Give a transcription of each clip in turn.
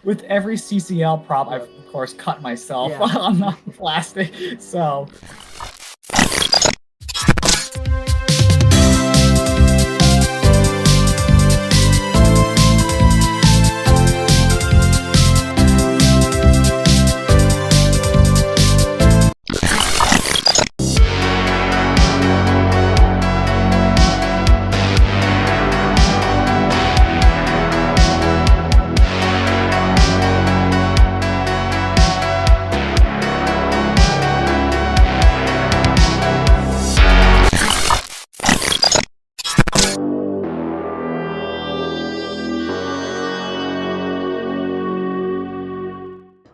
with every CCL prop, I've of course cut myself on the plastic. So.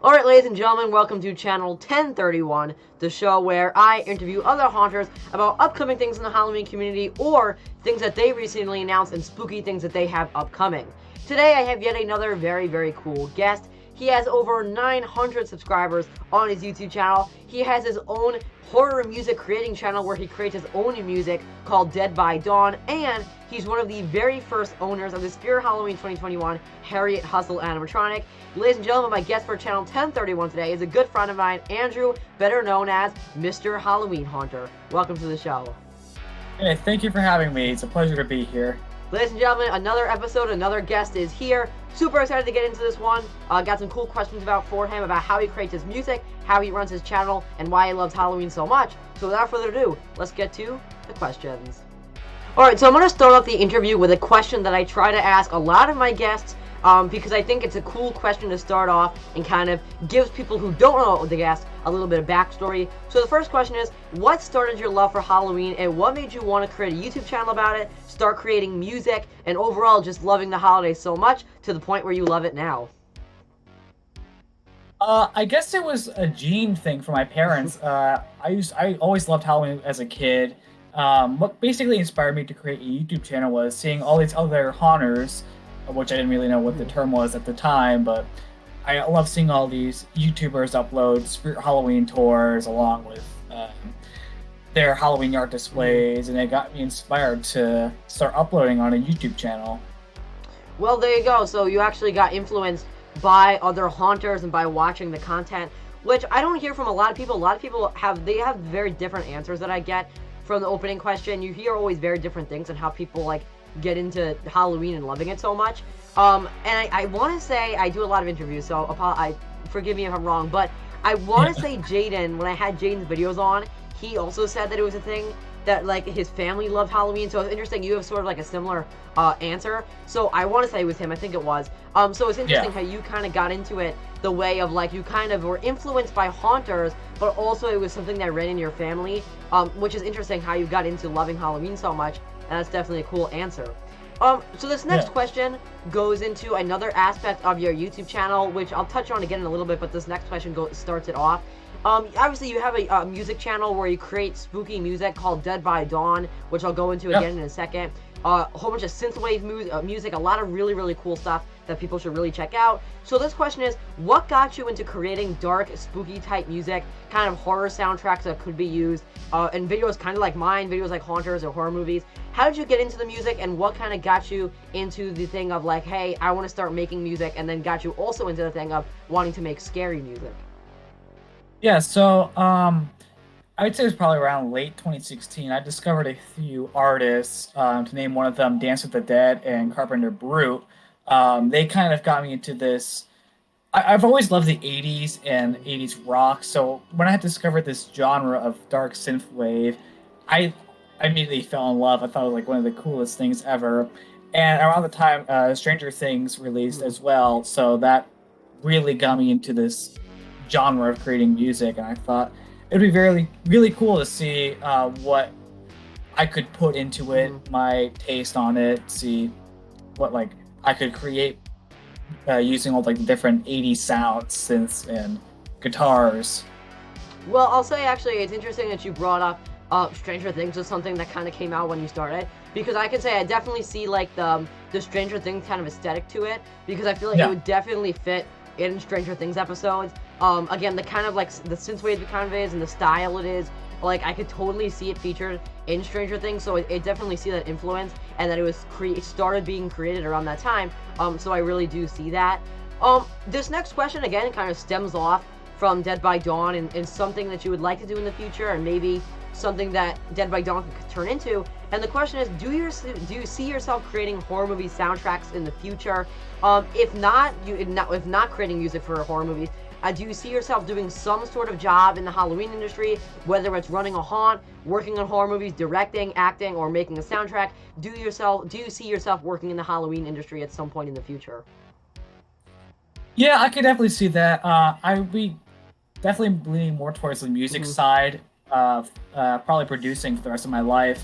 Alright, ladies and gentlemen, welcome to Channel 1031, the show where I interview other haunters about upcoming things in the Halloween community or things that they recently announced and spooky things that they have upcoming. Today I have yet another very, very cool guest. He has over 900 subscribers on his YouTube channel. He has his own horror music creating channel where he creates his own music called Dead by Dawn, and he's one of the very first owners of the Spirit Halloween 2021 Harriet Hustle animatronic. Ladies and gentlemen, my guest for Channel 1031 today is a good friend of mine, Andrew, better known as Mr.HalloweenHaunter. Welcome to the show. Hey, thank you for having me. It's a pleasure to be here. Ladies and gentlemen, another episode, another guest is here. Super excited to get into this one. Got some cool questions for him about how he creates his music, how he runs his channel, and why he loves Halloween so much. So without further ado, let's get to the questions. Alright, so I'm going to start off the interview with a question that I try to ask a lot of my guests, because I think it's a cool question to start off and kind of gives people who don't know the guest a little bit of backstory. So the first question is, what started your love for Halloween and what made you want to create a YouTube channel about it, start creating music, and overall just loving the holidays so much to the point where you love it now? I guess it was a gene thing for my parents. I always loved Halloween as a kid. What basically inspired me to create a YouTube channel was seeing all these other haunters, which I didn't really know what the term was at the time, but I love seeing all these YouTubers upload Spirit Halloween tours along with their Halloween art displays, and it got me inspired to start uploading on a YouTube channel. Well, there you go. So you actually got influenced by other haunters and by watching the content, which I don't hear from a lot of people. A lot of people have very different answers that I get from the opening question. You hear always very different things and how people like get into Halloween and loving it so much. And I want to say I do a lot of interviews, so forgive me if I'm wrong, but I want to say Jaden, when I had Jaden's videos on, he also said that it was a thing that like his family loved Halloween. So it's interesting, you have sort of like a similar answer. So I want to say it was him, I think it was. So it's interesting how you kind of got into it the way of like you kind of were influenced by haunters, but also it was something that ran in your family, which is interesting how you got into loving Halloween so much. And that's definitely a cool answer. So this next question goes into another aspect of your YouTube channel, which I'll touch on again in a little bit, but this next question starts it off. Obviously you have a music channel where you create spooky music called Dead by Dawn, which I'll go into again in a second. A whole bunch of synthwave music, a lot of really, really cool stuff that people should really check out. So this question is, what got you into creating dark, spooky type music, kind of horror soundtracks that could be used, and videos kind of like mine, videos like haunters or horror movies? How did you get into the music, and what kind of got you into the thing of like, hey, I want to start making music, and then got you also into the thing of wanting to make scary music? Yeah, so I would say it was probably around late 2016. I discovered a few artists, to name one of them Dance with the Dead and Carpenter Brute. They kind of got me into this. I've always loved the 80s and 80s rock, so when I had discovered this genre of dark synthwave, I immediately fell in love. I thought it was like one of the coolest things ever. And around the time Stranger Things released as well, so that really got me into this genre of creating music, and I thought it'd be really cool to see what I could put into it, my taste on it, see what like I could create using all like the different 80s sounds, synths, and guitars. Well, I'll say actually it's interesting that you brought up Stranger Things was something that kind of came out when you started, because I can say I definitely see like the Stranger Things kind of aesthetic to it, because I feel like it would definitely fit in Stranger Things episodes. Again, the kind of like the synthwave it kind of is and the style it is, like I could totally see it featured in Stranger Things, so it definitely see that influence and that it was started being created around that time. So I really do see that. This next question again kind of stems off from Dead by Dawn and something that you would like to do in the future, and maybe something that Dead by Dawn could turn into. And the question is, do you see yourself creating horror movie soundtracks in the future? If not creating music for horror movies, do you see yourself doing some sort of job in the Halloween industry, whether it's running a haunt, working on horror movies, directing, acting, or making a soundtrack? Do you see yourself working in the Halloween industry at some point in the future? Yeah, I could definitely see that. I would be definitely leaning more towards the music side of probably producing for the rest of my life.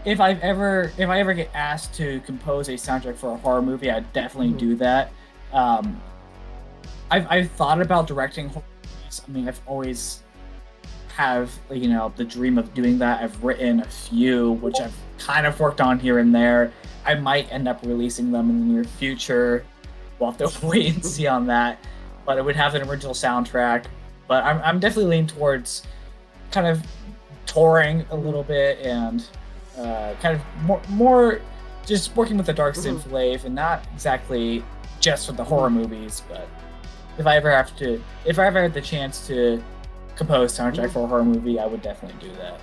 If I ever get asked to compose a soundtrack for a horror movie, I'd definitely do that. I've thought about directing horror movies. I mean, I've always have the dream of doing that. I've written a few, which I've kind of worked on here and there. I might end up releasing them in the near future. We'll have to wait and see on that. But it would have an original soundtrack. But I'm definitely leaning towards kind of touring a little bit and kind of more just working with the dark synth wave, and not exactly just with the horror movies. But if I ever had the chance to compose soundtrack for a horror movie, I would definitely do that.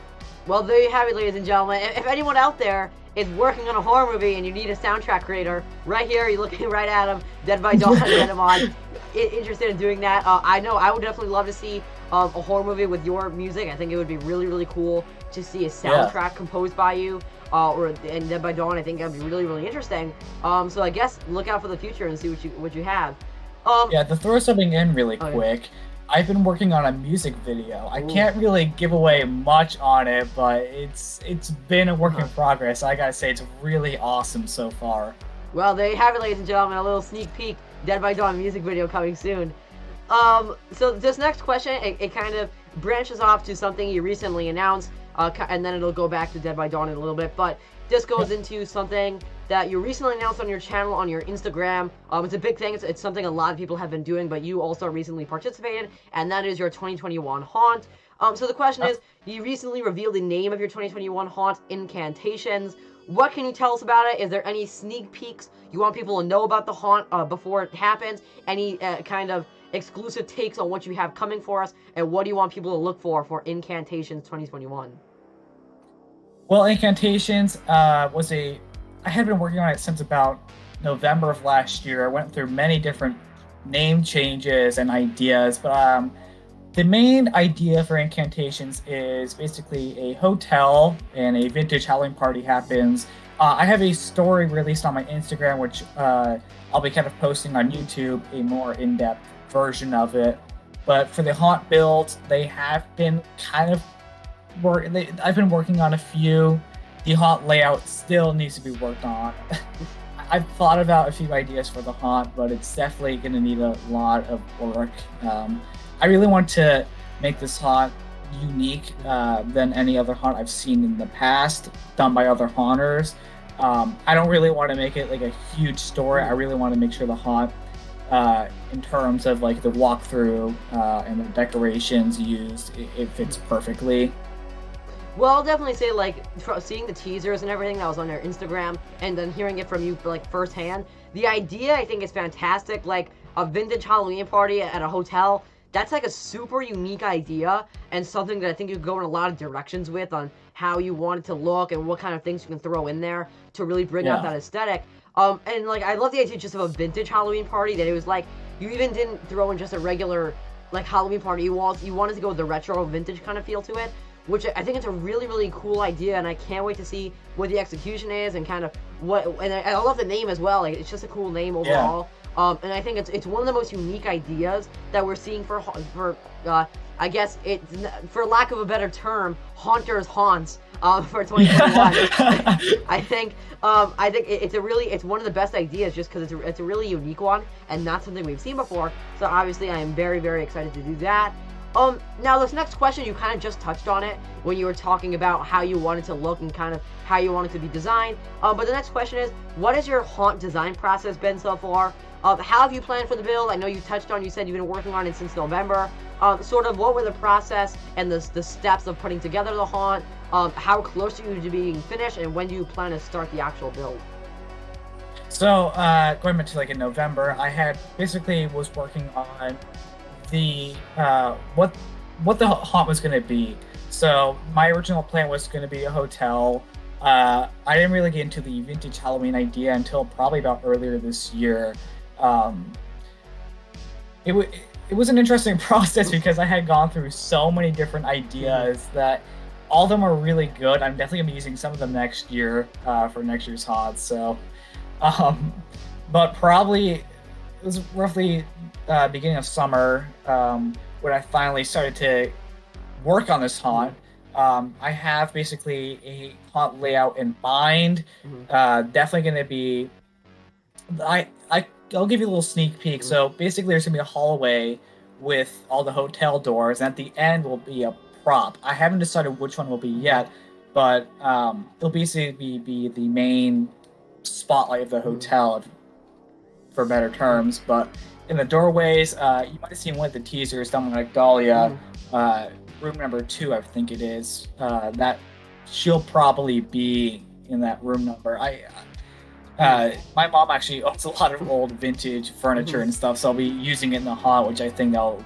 Well, there you have it, ladies and gentlemen. If anyone out there is working on a horror movie and you need a soundtrack creator, right here, you're looking right at him, Dead by Dawn, get him on. Interested in doing that? I know I would definitely love to see a horror movie with your music. I think it would be really, really cool to see a soundtrack composed by you, and Dead by Dawn. I think that'd be really, really interesting. So I guess look out for the future and see what you have. To throw something in really quick, I've been working on a music video. I can't really give away much on it, but it's been a work in progress. I gotta say, it's really awesome so far. Well, there you have it, ladies and gentlemen. A little sneak peek, Dead by Dawn music video coming soon. So this next question, it kind of branches off to something you recently announced, and then it'll go back to Dead by Dawn in a little bit. But this goes into something that you recently announced on your channel, on your Instagram. It's a big thing. It's something a lot of people have been doing, but you also recently participated, and that is your 2021 haunt. So the question is, you recently revealed the name of your 2021 haunt, Incantations. What can you tell us about it? Is there any sneak peeks you want people to know about the haunt before it happens? Any kind of exclusive takes on what you have coming for us? And what do you want people to look for Incantations 2021? Well, Incantations I had been working on it since about November of last year. I went through many different name changes and ideas, but the main idea for Incantations is basically a hotel and a vintage Halloween party happens. I have a story released on my Instagram, which I'll be kind of posting on YouTube, a more in-depth version of it. But for the haunt builds, they have been kind of I've been working on a few. The haunt layout still needs to be worked on. I've thought about a few ideas for the haunt, but it's definitely going to need a lot of work. I really want to make this haunt unique than any other haunt I've seen in the past, done by other haunters. I don't really want to make it like a huge story. I really want to make sure the haunt, in terms of like the walkthrough and the decorations used, it fits perfectly. Well, I'll definitely say, like, seeing the teasers and everything that was on their Instagram, and then hearing it from you, like, firsthand, the idea, I think, is fantastic. Like, a vintage Halloween party at a hotel, that's, like, a super unique idea, and something that I think you could go in a lot of directions with on how you want it to look and what kind of things you can throw in there to really bring out that aesthetic. And, like, I love the idea just of a vintage Halloween party, that it was, like, you even didn't throw in just a regular, like, Halloween party. You wanted to go with the retro vintage kind of feel to it, which I think it's a really, really cool idea, and I can't wait to see what the execution is and kind of and I love the name as well. Like, it's just a cool name overall. And I think it's one of the most unique ideas that we're seeing for I guess for lack of a better term, haunters haunts for 2021. I think it's one of the best ideas just because it's a really unique one and not something we've seen before. So obviously I am very, very excited to do that. Now this next question, you kind of just touched on it when you were talking about how you wanted to look and kind of how you want it to be designed. But the next question is, what has your haunt design process been so far? How have you planned for the build? I know you said you've been working on it since November. Sort of what were the process and the steps of putting together the haunt? How close are you to being finished, and when do you plan to start the actual build? So, going back to like in November, I had basically was working on the what the haunt was going to be. So my original plan was going to be a hotel. I didn't really get into the vintage Halloween idea until probably about earlier this year. Um, it was an interesting process because I had gone through so many different ideas that all of them are really good. I'm definitely gonna be using some of them next year for next year's haunts. So, um, but probably it was roughly beginning of summer when I finally started to work on this haunt. I have basically a haunt layout in mind. Definitely going to be. I'll give you a little sneak peek. So basically, there's gonna be a hallway with all the hotel doors, and at the end will be a prop. I haven't decided which one will be yet, but it'll basically be the main spotlight of the hotel, for better terms. But in the doorways, you might have seen one of the teasers, something like Dahlia, room number 2, I think it is. That she'll probably be in that room number. My mom actually owns a lot of old vintage furniture and stuff, so I'll be using it in the haunt, which I think that'll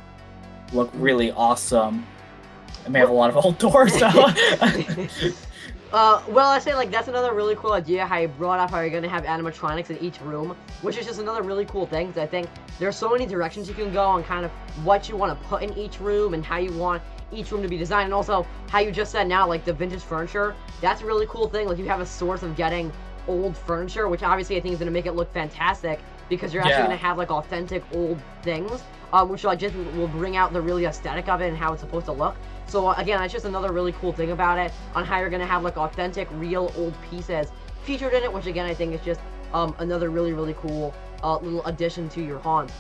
look really awesome. I may have a lot of old doors, so. Well, I say, like, that's another really cool idea, how you brought up how you're gonna have animatronics in each room, which is just another really cool thing, because I think there's so many directions you can go on kind of what you want to put in each room and how you want each room to be designed, and also how you just said now, like, the vintage furniture, that's a really cool thing. Like, you have a source of getting old furniture, which obviously I think is going to make it look fantastic, because you're actually going to have, like, authentic old things, which like just will bring out the really aesthetic of it and how it's supposed to look. So again, that's just another really cool thing about it, on how you're going to have, like, authentic, real old pieces featured in it, which again I think is just another really cool little addition to your haunt.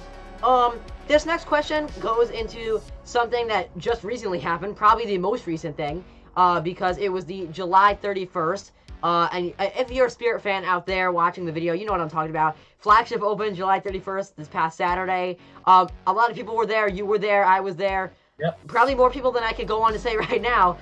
This next question goes into something that just recently happened, probably the most recent thing, because it was the July 31st. And if you're a Spirit fan out there watching the video, you know what I'm talking about. Flagship opened July 31st, this past Saturday. A lot of people were there. You were there. I was there. Yep. Probably more people than I could go on to say right now.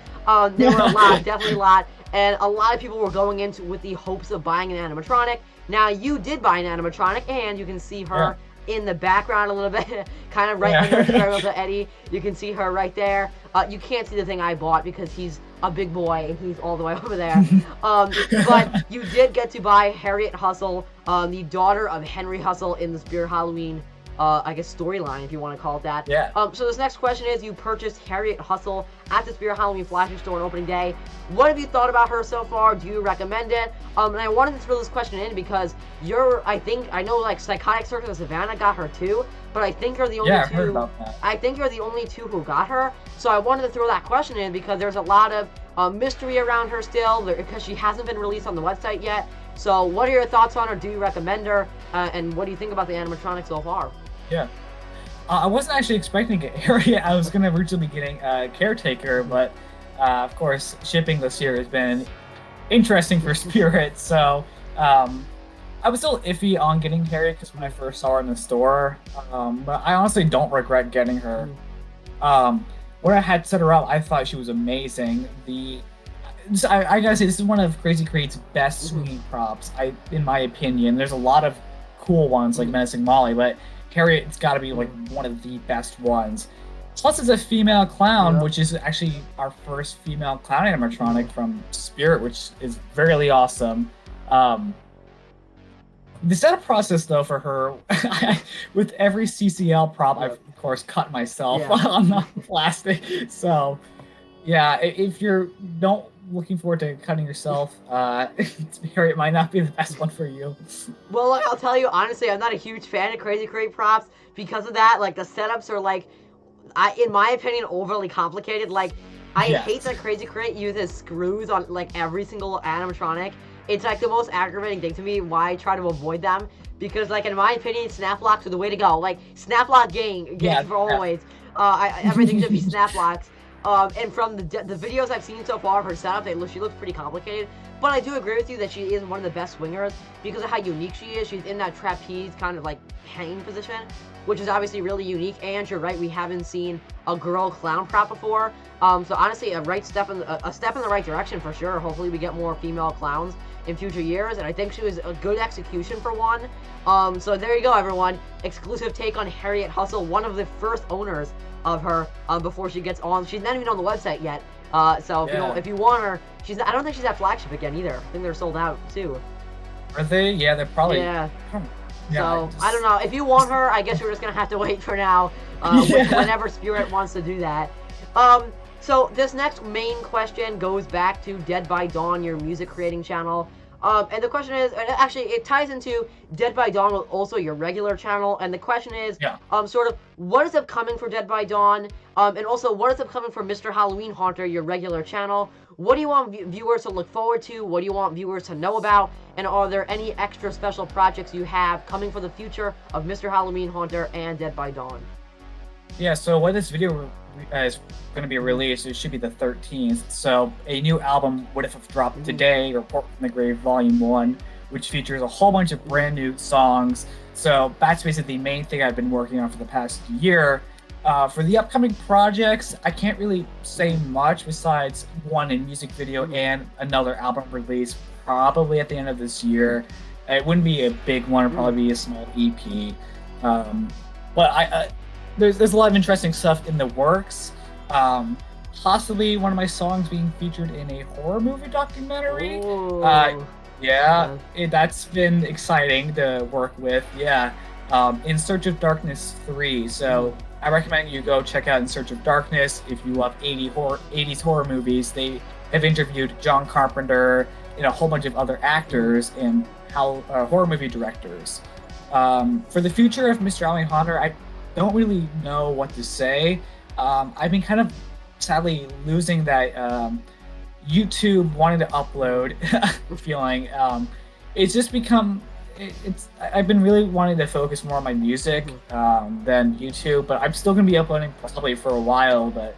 There were a lot, definitely a lot. And a lot of people were going into with the hopes of buying an animatronic. Now, you did buy an animatronic, and you can see her in the background a little bit, kind of right under to Eddie. You can see her right there. You can't see the thing I bought because he's a big boy and he's all the way over there. But you did get to buy Harriet Hustle, the daughter of Henry Hustle in the Spirit Halloween, I guess, storyline, if you want to call it that. Yeah. So this next question is, you purchased Harriet Hustle at the Spirit Halloween flagship store on opening day. What have you thought about her so far? Do you recommend it? And I wanted to throw this question in because I know, like, Psychotic Circus of Savannah got her too, but I think you're the only two. I heard about that. I think you're the only two who got her. So I wanted to throw that question in because there's a lot of mystery around her still, because she hasn't been released on the website yet. So what are your thoughts on her? Do you recommend her? And what do you think about the animatronic so far? Yeah. I wasn't actually expecting to get Harriet. I was going to originally be getting Caretaker, but of course, shipping this year has been interesting for Spirit. So I was still iffy on getting Harriet because when I first saw her in the store, but I honestly don't regret getting her. When I had set her up, I thought she was amazing. I gotta say, this is one of Crazy Create's best swinging props, in my opinion. There's a lot of cool ones like Menacing Molly, but Harriet's got to be like one of the best ones. Plus, it's a female clown, which is actually our first female clown animatronic from Spirit, which is really awesome. The setup process, though, for her, with every CCL prop, I've of course cut myself on the plastic. So, yeah, if you're looking forward to cutting yourself, Harriet might not be the best one for you. Well, like, I'll tell you honestly, I'm not a huge fan of Crazy Create props because of that. Like, the setups are, like, in my opinion, overly complicated. Like, I hate that Crazy Create uses screws on, like, every single animatronic. It's, like, the most aggravating thing to me, why I try to avoid them. Because, like, in my opinion, snap locks are the way to go. Like, snap lock gang for always. Everything should be snap locks. And from the videos I've seen so far of her setup, she looks pretty complicated. But I do agree with you that she is one of the best swingers because of how unique she is. She's in that trapeze kind of, like, hanging position, which is obviously really unique. And you're right, we haven't seen a girl clown prop before. So honestly, a step in the right direction for sure. Hopefully we get more female clowns in future years, and I think she was a good execution for one. So there you go, everyone. Exclusive take on Harriet Hustle, one of the first owners of her before she gets on. She's not even on the website yet. So if you want her, I don't think she's at Flagship again either. I think they're sold out too. Are they? Yeah, they're probably. Yeah. Yeah, so I don't know. If you want her, I guess we're just gonna have to wait for now. Whenever Spirit wants to do that. So this next main question goes back to Dead by Dawn, your music creating channel. And the question is, and actually it ties into Dead by Dawn with also your regular channel. And the question is, sort of, what is upcoming for Dead by Dawn? And also, what is upcoming for Mr.HalloweenHaunter, your regular channel? What do you want viewers to look forward to? What do you want viewers to know about? And are there any extra special projects you have coming for the future of Mr.HalloweenHaunter and Dead by Dawn? Yeah, so when this video is going to be released, it should be the 13th. So a new album would have dropped today, Report from the Grave Volume 1, which features a whole bunch of brand new songs. So that's basically the main thing I've been working on for the past year. For the upcoming projects, I can't really say much besides one in music video and another album release probably at the end of this year. It wouldn't be a big one, it'd probably be a small EP. But there's a lot of interesting stuff in the works. Possibly one of my songs being featured in a horror movie documentary. That's been exciting to work with. In Search of Darkness 3. So I recommend you go check out In Search of Darkness if you love 80s horror movies. They have interviewed John Carpenter and a whole bunch of other actors and horror movie directors. For the future of Mr.HalloweenHaunter, I don't really know what to say. I've been kind of sadly losing that YouTube wanting to upload feeling. It's just become I've been really wanting to focus more on my music than YouTube, but I'm still gonna be uploading probably for a while, but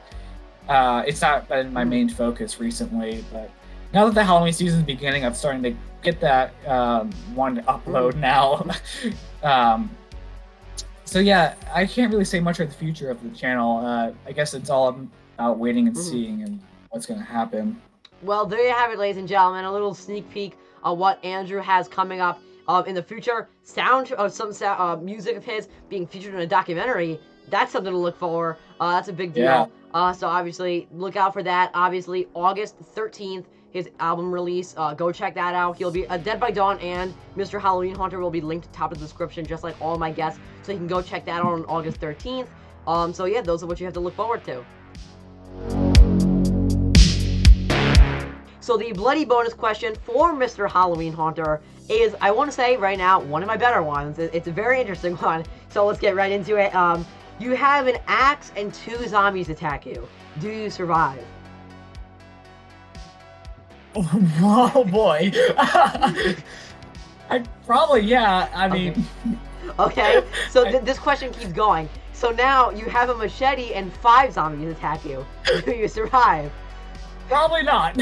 it's not been my main focus recently. But now that the Halloween season is beginning, I'm starting to get that one to upload now. So yeah, I can't really say much about the future of the channel. I guess it's all about waiting and seeing and what's going to happen. Well, there you have it, ladies and gentlemen. A little sneak peek on what Andrew has coming up in the future. Some music of his being featured in a documentary. That's something to look for. That's a big deal. So obviously, look out for that. Obviously, August 13th. His album release. Go check that out. He'll be Dead by Dawn and Mr.HalloweenHaunter will be linked at the top of the description, just like all my guests. So you can go check that out on August 13th. So yeah, those are what you have to look forward to. So the bloody bonus question for Mr.HalloweenHaunter is, I want to say right now, one of my better ones. It's a very interesting one. So let's get right into it. You have an axe and 2 zombies attack you. Do you survive? Oh boy. I probably, yeah. I mean. Okay, so this question keeps going. So now you have a machete and 5 zombies attack you. Do you survive? Probably not.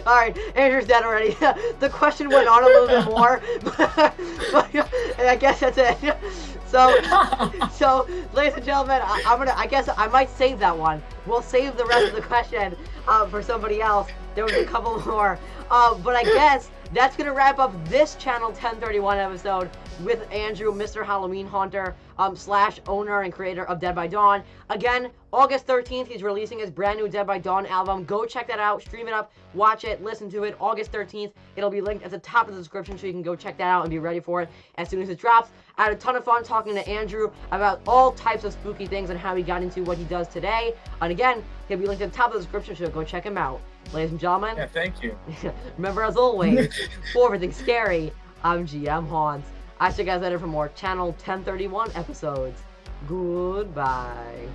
Alright, Andrew's dead already. The question went on a little bit more, but I guess that's it. So, ladies and gentlemen, I guess I might save that one. We'll save the rest of the question for somebody else. There was a couple more. But I guess that's going to wrap up this Channel 1031 episode with Andrew, Mr.HalloweenHaunter, / owner and creator of Dead by Dawn. Again, August 13th, he's releasing his brand new Dead by Dawn album. Go check that out, stream it up, watch it, listen to it. August 13th, it'll be linked at the top of the description so you can go check that out and be ready for it as soon as it drops. I had a ton of fun talking to Andrew about all types of spooky things and how he got into what he does today. And again, he'll be linked at the top of the description, so go check him out. Ladies and gentlemen. Yeah, thank you. Remember, as always, for everything scary, I'm GMHaunts. I see you guys later for more Channel 1031 episodes. Goodbye.